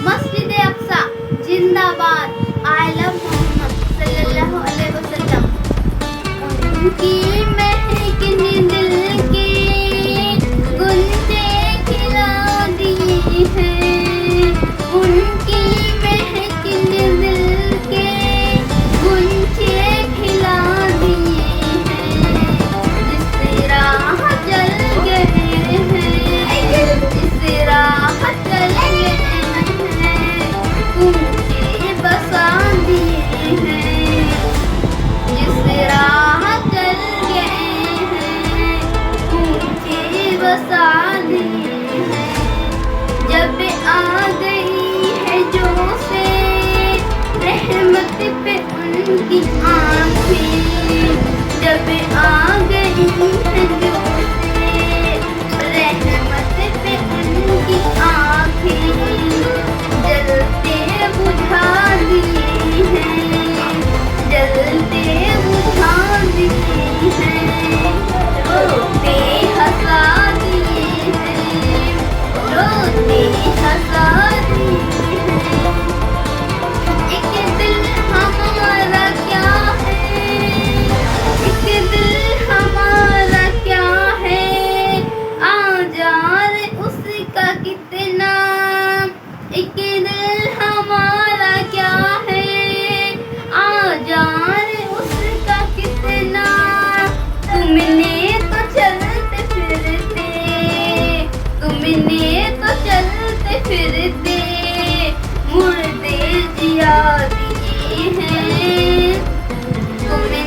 मस्जिद अक्सा जिंदाबाद। I love Mohammad सल्लल्लाहु अलैहि वसल्लम। उनकी महकने दिल के गुंजे खिला दिए हैं। उनकी महकने दिल के गुंजे खिला दिए हैं। जिस राह चल गए हैं, जिस राह चल गए हैं, उनके बसा दिए हैं। जिस राह चल गए हैं, उनके बसा दिए हैं। जब आ गई है जो से रहमत पे उनकी आँखें, जब आ गई है जो से रहमत पे उनकी आँखें, जलते बुझा दिए हैं, जलते बुझा दिए हैं। रोते हंसा दिए हैं, रोते हंसा दिए हैं। एक दिल हमारा क्या है, एक दिल हमारा क्या है, आजार उसका कितना। एक दिल हमारा क्या है, आजार उसका कितना। तुमने तो चलते फिरते, तुमने तो चलते फिरते मुर्दे जिया दिए हैं। तुमने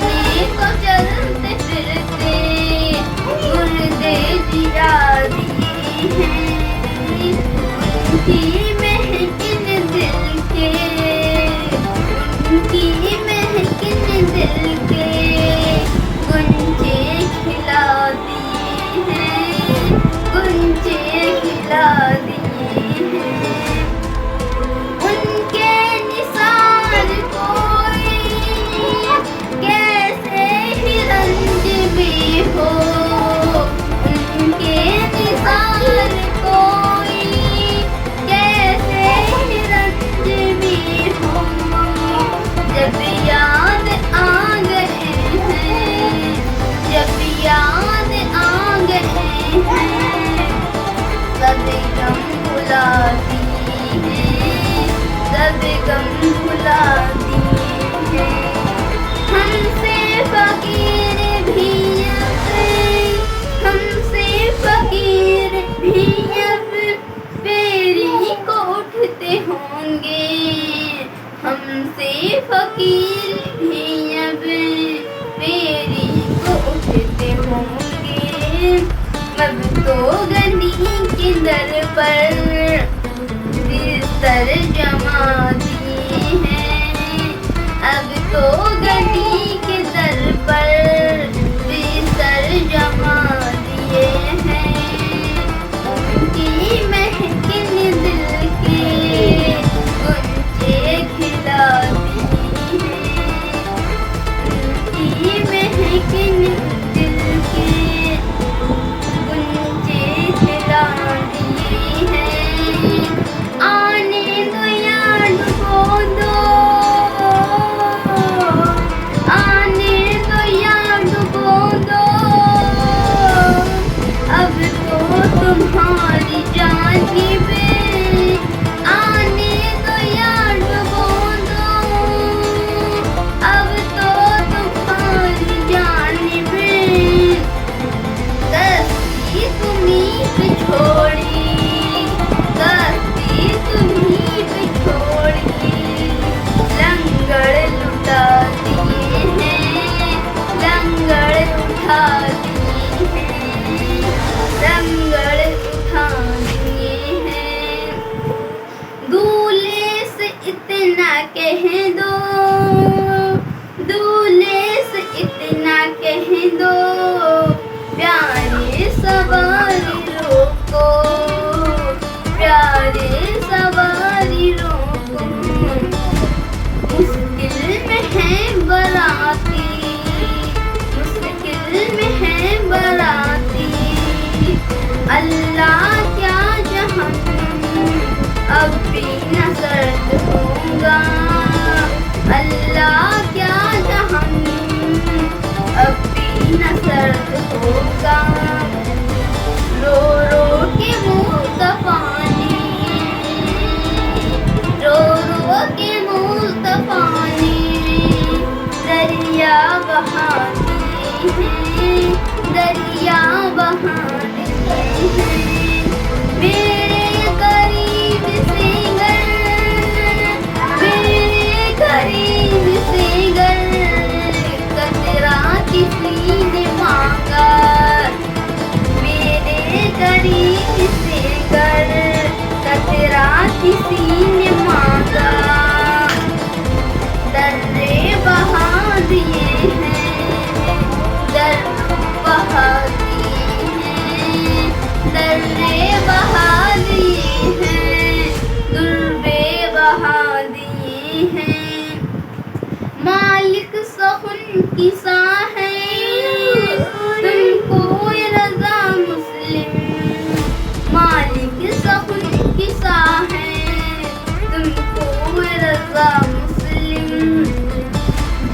तो चलते फिरते मुर्दे जिया दिए हैं। उनकी महकने दिल के, उनकी महकने दिल के गुंजे खिला दिए हैं, गुंजे खिला दिए हैं। उनके निसार कोई कैसे ही रंज में हो, उनके निसार कोई कैसे ही रंज में हो। जब याद आ गए हैं, जब याद आ गए हैं, सब गम भुला दिए हैं, सब गम भुला दिए हैं। हमसे फकीर भी अब, हमसे फकीर भी अब फेरी को उठते होंगे। हमसे फकीर भी अब फेरी को उठते होंगे। अब तो गनी के दर पर बिस्तर जमा दिए हैं। अब तो गनी के दर पर बिस्तर जमा दिए हैं। उनकी महकने दिल के गुंजे खिला दिए हैं। उनकी महकने दिल के गुंजे खिला दिए हैं। आने दो या डुबो दो, आने दो या डुबो दो। अब तो तुम्हारी जानिब, आने दो या डुबो दो। अब तो तुम्हारी जानिब, कश्ती तुम्हीं पे छोड़ी, कश्ती तुम्हीं पे छोड़ी। लंगर लुटा दिए हैं, लंगर उठा दिए हैं, लंगर उठा दिए हैं। दूल्हे से इतना कह दो, दूल्हे से इतना कह दो, प्यारे सवारी रोको, प्यारे सवारी रोको। मुश्किल में है बराती, मुश्किल में है बराती। अल्लाह क्या जहन्नम अब भी न सा मुस्लिम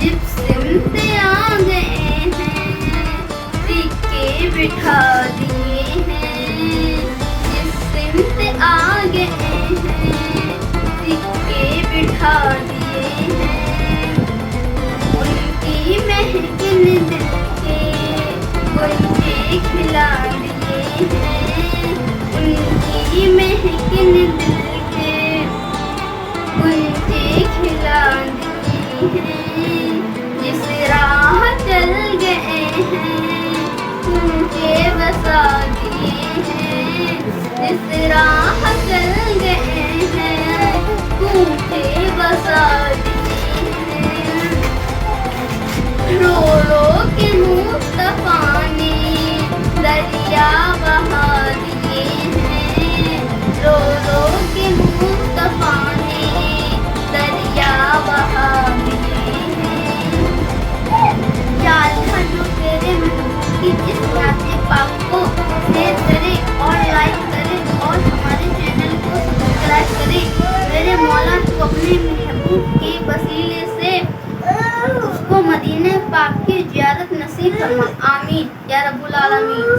जिस सिमत आ गए हैं सिक्के बिठा दिए हैं, जिस सिमत आ गए हैं सिक्के बिठा दिए हैं। उनकी महकिन दिल के गुंजे खिला दिए हैं, उनकी महकिन दिल के गुंजे खिला दिए हैं। जिस राह चल गए हैं मुझे बसा दिए हैं, जिस राह चल गए हैं मुझे बसा दिए हैं। रो रो के मुस्तफा ने दरिया बहा दिए हैं, रो रो के मुस्तफा ने दरिया बहा दिए हैं। जाल था जो तेरे महबूब की इस नाते पाक को शेयर करे और लाइक करे और हमारे चैनल को सब्सक्राइब करे। मेरे मौला तू अपने महबूब के वसीले से उसको मदीने पाक की ज़ियारत नसीब फरमा। आमीन या रब्बुल आलमीन।